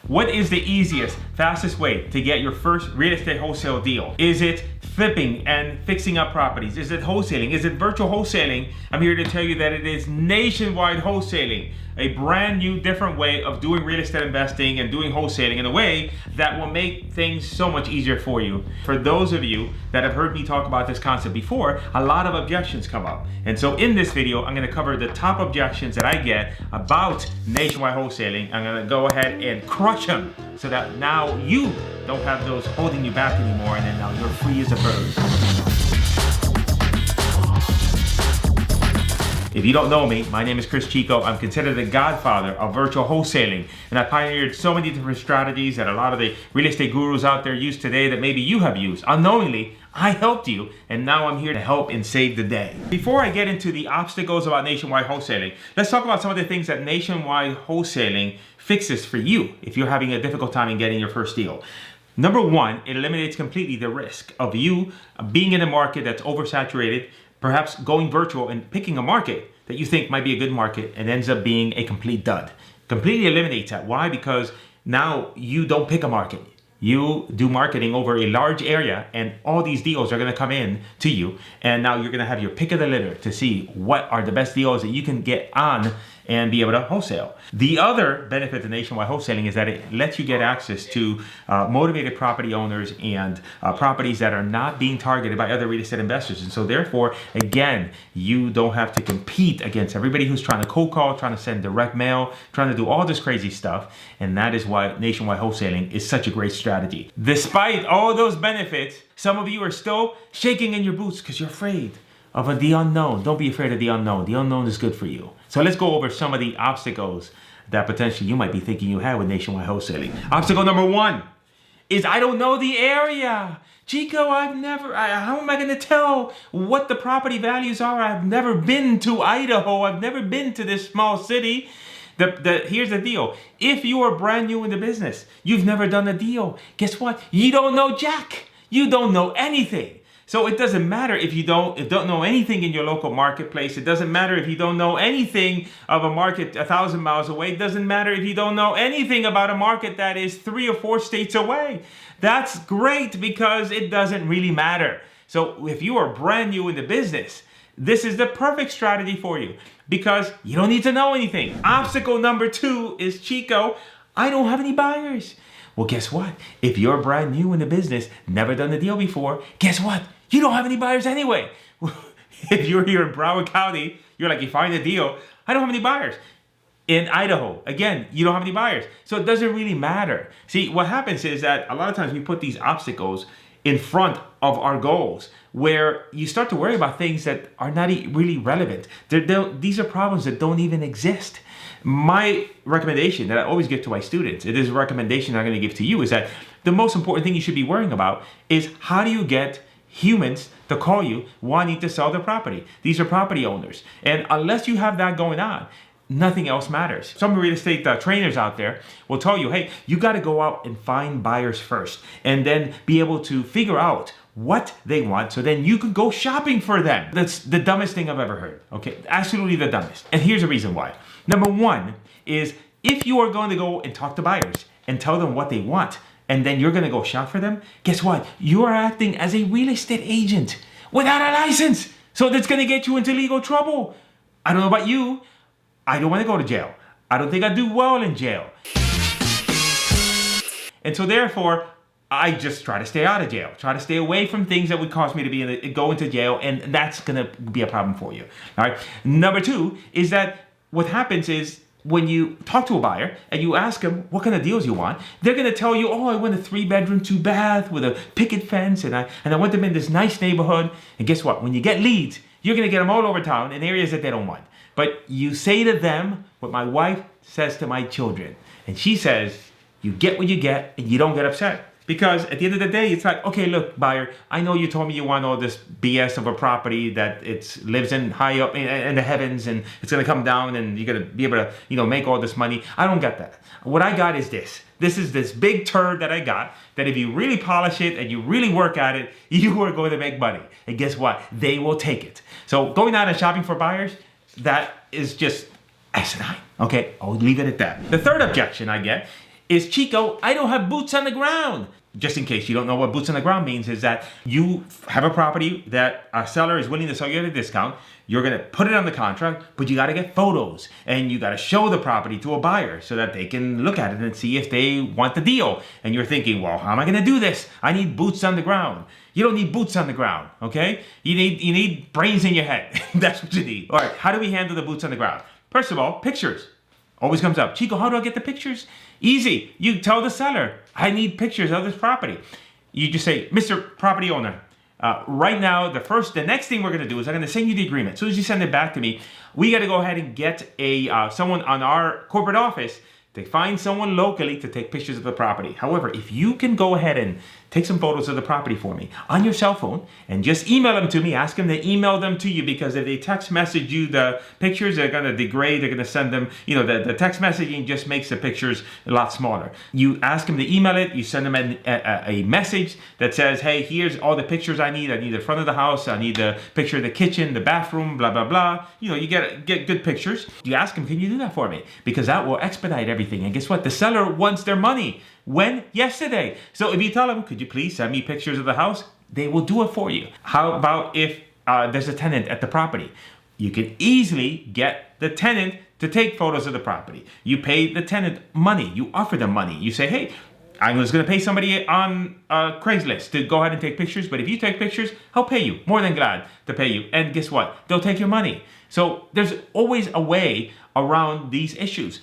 What is the easiest, fastest way to get your first real estate wholesale deal? Is it flipping and fixing up properties? Is it wholesaling? Is it virtual wholesaling? I'm here to tell you that it is nationwide wholesaling, a brand new, different way of doing real estate investing and doing wholesaling in a way that will make things so much easier for you. For those of you that have heard me talk about this concept before, a lot of objections come up. And so in this video, I'm gonna cover the top objections that I get about nationwide wholesaling. I'm gonna go ahead and crush them so that now you don't have those holding you back anymore, and then now you're free as a bird. If you don't know me, my name is Cris Chico. I'm considered the godfather of virtual wholesaling, and I pioneered so many different strategies that a lot of the real estate gurus out there use today that maybe you have used. Unknowingly, I helped you, and now I'm here to help and save the day. Before I get into the obstacles about nationwide wholesaling, let's talk about some of the things that nationwide wholesaling fixes for you if you're having a difficult time in getting your first deal. Number one, it eliminates completely the risk of you being in a market that's oversaturated, perhaps going virtual and picking a market that you think might be a good market and ends up being a complete dud. Completely eliminates that. Why? Because now you don't pick a market. You do marketing over a large area, and all these deals are going to come in to you, and now you're going to have your pick of the litter to see what are the best deals that you can get on and be able to wholesale. The other benefit to nationwide wholesaling is that it lets you get access to motivated property owners and properties that are not being targeted by other real estate investors. And so therefore, again, you don't have to compete against everybody who's trying to cold call, trying to send direct mail, trying to do all this crazy stuff. And that is why nationwide wholesaling is such a great strategy. Despite all those benefits, some of you are still shaking in your boots because you're afraid of the unknown. Don't be afraid of the unknown. The unknown is good for you. So let's go over some of the obstacles that potentially you might be thinking you had with nationwide wholesaling. Obstacle number one is I don't know the area. Chico, how am I going to tell what the property values are? I've never been to Idaho. I've never been to this small city. Here's the deal. If you are brand new in the business, you've never done a deal, guess what? You don't know jack. You don't know anything. So it doesn't matter if you don't know anything in your local marketplace. It doesn't matter if you don't know anything of a market 1,000 miles away. It doesn't matter if you don't know anything about a market that is 3 or 4 states away. That's great because it doesn't really matter. So if you are brand new in the business, this is the perfect strategy for you because you don't need to know anything. Obstacle number 2 is, Chico, I don't have any buyers. Well, guess what? If you're brand new in the business, never done a deal before, guess what? You don't have any buyers anyway. If you're here in Broward County, you're like, you find a deal, I don't have any buyers. In Idaho, again, you don't have any buyers. So it doesn't really matter. See, what happens is that a lot of times we put these obstacles in front of our goals where you start to worry about things that are not really relevant. These are problems that don't even exist. My recommendation that I always give to my students, it is a recommendation I'm going to give to you, is that the most important thing you should be worrying about is how do you get humans to call you wanting to sell their property. These are property owners. And unless you have that going on, nothing else matters. Some real estate trainers out there will tell you, hey, you got to go out and find buyers first and then be able to figure out what they want so then you can go shopping for them. That's the dumbest thing I've ever heard. Okay, absolutely the dumbest. And here's the reason why. Number one is if you are going to go and talk to buyers and tell them what they want, and then you're going to go shop for them, guess what? You are acting as a real estate agent without a license. So that's going to get you into legal trouble. I don't know about you. I don't want to go to jail. I don't think I do well in jail. And so therefore, I just try to stay out of jail. Try to stay away from things that would cause me to go into jail, and that's going to be a problem for you. All right. Number 2 is that what happens is when you talk to a buyer and you ask them what kind of deals you want, they're going to tell you, oh, I want a 3-bedroom, 2-bath with a picket fence, and I want them in this nice neighborhood. And guess what? When you get leads, you're going to get them all over town in areas that they don't want. But you say to them what my wife says to my children. And she says, you get what you get and you don't get upset. Because at the end of the day, it's like, okay, look, buyer, I know you told me you want all this BS of a property that it lives in high up in the heavens and it's going to come down and you're going to be able to, make all this money. I don't get that. What I got is this. This is this big turd that I got that if you really polish it and you really work at it, you are going to make money. And guess what? They will take it. So going out and shopping for buyers, that is just asinine. Okay, I'll leave it at that. The third objection I get is, Chico, I don't have boots on the ground. Just in case you don't know what boots on the ground means, is that you have a property that a seller is willing to sell you at a discount. You're going to put it on the contract, but you got to get photos and you got to show the property to a buyer so that they can look at it and see if they want the deal. And you're thinking, well, how am I going to do this? I need boots on the ground. You don't need boots on the ground, okay? You need brains in your head. That's what you need. All right, how do we handle the boots on the ground? First of all, pictures. Always comes up. Chico, how do I get the pictures? Easy. You tell the seller, I need pictures of this property. You just say, Mr. Property Owner, right now, the next thing we're going to do is I'm going to send you the agreement. As soon as you send it back to me, we got to go ahead and get someone on our corporate office to find someone locally to take pictures of the property. However, if you can go ahead and take some photos of the property for me on your cell phone and just email them to me, ask them to email them to you, because if they text message you the pictures, they're going to degrade, they're going to send them, the text messaging just makes the pictures a lot smaller. You ask them to email it, you send them a message that says, hey, here's all the pictures I need. I need the front of the house, I need the picture of the kitchen, the bathroom, blah, blah, blah. You get good pictures. You ask them, can you do that for me? Because that will expedite everything. And guess what? The seller wants their money. When? Yesterday. So if you tell them, could you please send me pictures of the house? They will do it for you. How about if there's a tenant at the property? You can easily get the tenant to take photos of the property. You pay the tenant money. You offer them money. You say, hey, I was going to pay somebody on Craigslist to go ahead and take pictures, but if you take pictures, I'll pay you. More than glad to pay you. And guess what? They'll take your money. So there's always a way around these issues.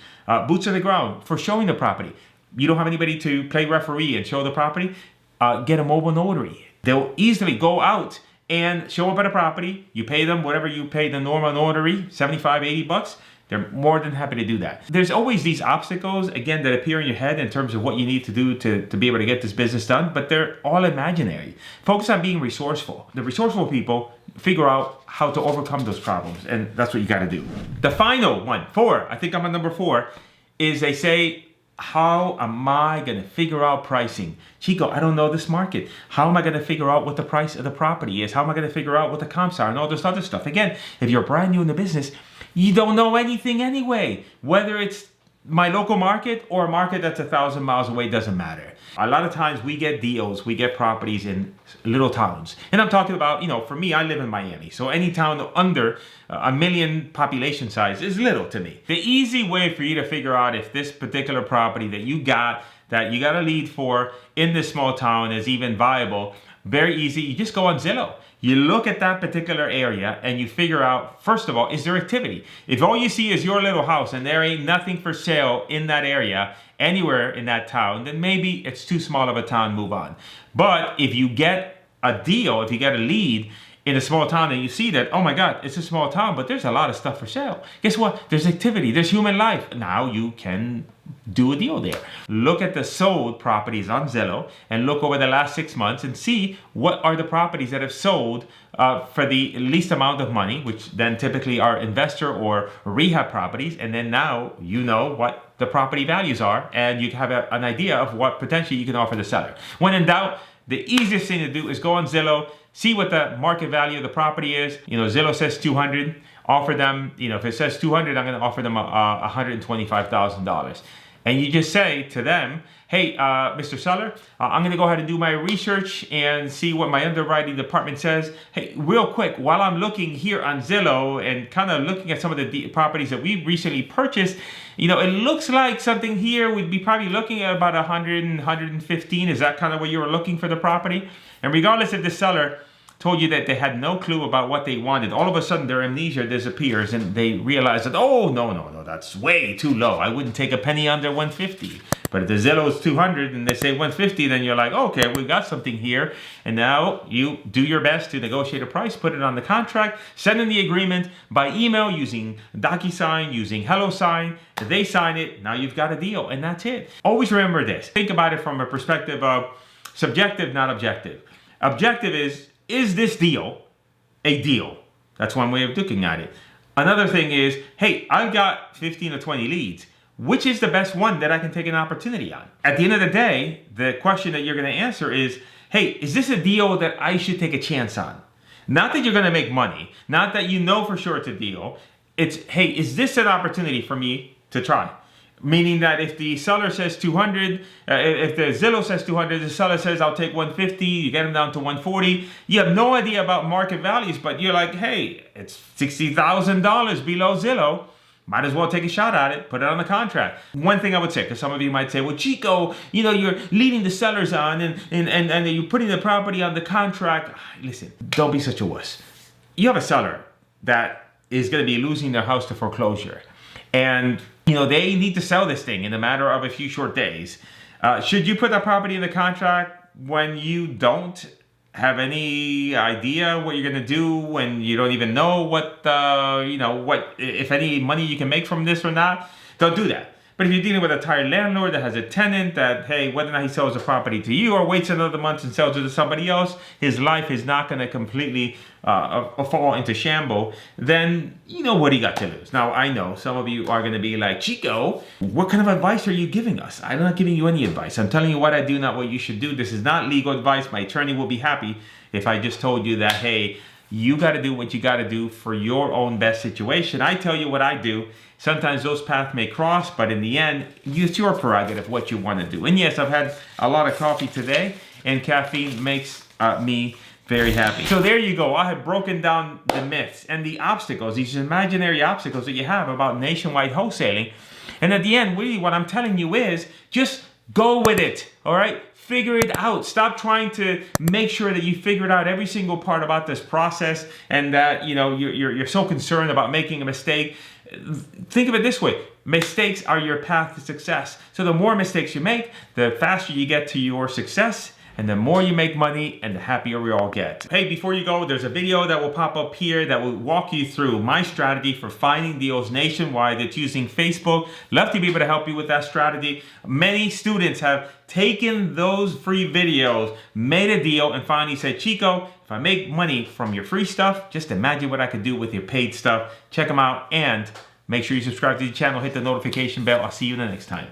Boots on the ground for showing the property. You don't have anybody to play referee and show the property, get a mobile notary. They'll easily go out and show up at a property. You pay them whatever you pay the normal notary, $75, $80. They're more than happy to do that. There's always these obstacles, again, that appear in your head in terms of what you need to do to be able to get this business done, but they're all imaginary. Focus on being resourceful. The resourceful people figure out how to overcome those problems, and that's what you got to do. The final one, 4, I think I'm on number 4, is they say, how am I going to figure out pricing? Chico, I don't know this market. How am I going to figure out what the price of the property is? How am I going to figure out what the comps are and all this other stuff? Again, if you're brand new in the business, you don't know anything anyway. Whether it's my local market or a market that's 1,000 miles away, doesn't matter. A lot of times we get deals, we get properties in little towns. And I'm talking about, for me, I live in Miami. So any town under a million population size is little to me. The easy way for you to figure out if this particular property that you got a lead for in this small town is even viable, very easy. You just go on Zillow. You look at that particular area and you figure out, first of all, is there activity? If all you see is your little house and there ain't nothing for sale in that area, anywhere in that town, then maybe it's too small of a town, move on. But if you get a deal, if you get a lead in a small town and you see that, oh my God, it's a small town, but there's a lot of stuff for sale. Guess what? There's activity, there's human life. Now you can do a deal there. Look at the sold properties on Zillow and look over the last 6 months and see what are the properties that have sold for the least amount of money, which then typically are investor or rehab properties. And then now you know what the property values are and you have an idea of what potentially you can offer the seller. When in doubt, the easiest thing to do is go on Zillow, see what the market value of the property is. Zillow says 200. Offer them, if it says 200, I'm going to offer them $125,000. And you just say to them, hey, Mr. Seller, I'm going to go ahead and do my research and see what my underwriting department says. Hey, real quick, while I'm looking here on Zillow and kind of looking at some of the properties that we recently purchased, it looks like something here we'd be probably looking at about 100 and 115. Is that kind of what you were looking for the property? And regardless if the seller told you that they had no clue about what they wanted, all of a sudden their amnesia disappears and they realize that, oh, no, that's way too low. I wouldn't take a penny under 150. But if the Zillow is 200 and they say 150, then you're like, okay, we got something here. And now you do your best to negotiate a price, put it on the contract, send in the agreement by email using DocuSign, using HelloSign. They sign it. Now you've got a deal and that's it. Always remember this. Think about it from a perspective of subjective, not objective. Objective is this deal a deal? That's one way of looking at it. Another thing is, hey, I've got 15 or 20 leads. Which is the best one that I can take an opportunity on? At the end of the day, the question that you're going to answer is, hey, is this a deal that I should take a chance on? Not that you're going to make money, not that you know for sure it's a deal. It's, hey, is this an opportunity for me to try? Meaning that if the seller says 200, if the Zillow says 200, the seller says I'll take 150, you get them down to 140. You have no idea about market values, but you're like, hey, it's $60,000 below Zillow. Might as well take a shot at it, put it on the contract. One thing I would say, because some of you might say, well, Chico, you're leading the sellers on and you're putting the property on the contract. Listen, don't be such a wuss. You have a seller that is going to be losing their house to foreclosure. And, they need to sell this thing in a matter of a few short days. Should you put that property in the contract when you don't have any idea what you're going to do, when you don't even know what if any money you can make from this or not? Don't do that. But if you're dealing with a tired landlord that has a tenant that, hey, whether or not he sells the property to you or waits another month and sells it to somebody else, his life is not going to completely fall into shambles, then what do you got to lose? Now, I know some of you are going to be like, Chico, what kind of advice are you giving us? I'm not giving you any advice. I'm telling you what I do, not what you should do. This is not legal advice. My attorney will be happy if I just told you that, hey, you got to do what you got to do for your own best situation. I tell you what I do. Sometimes those paths may cross, but in the end, it's your prerogative what you want to do. And yes, I've had a lot of coffee today, and caffeine makes me very happy. So there you go. I have broken down the myths and the obstacles, these imaginary obstacles that you have about nationwide wholesaling. And at the end, really what I'm telling you is just go with it, all right? Figure it out. Stop trying to make sure that you figured out every single part about this process and that, you're so concerned about making a mistake. Think of it this way. Mistakes are your path to success. So the more mistakes you make, the faster you get to your success, and the more you make money and the happier we all get. Hey, before you go, there's a video that will pop up here that will walk you through my strategy for finding deals nationwide. It's using Facebook. Love to be able to help you with that strategy. Many students have taken those free videos, made a deal, and finally said, Chico, if I make money from your free stuff, just imagine what I could do with your paid stuff. Check them out and make sure you subscribe to the channel, hit the notification bell. I'll see you the next time.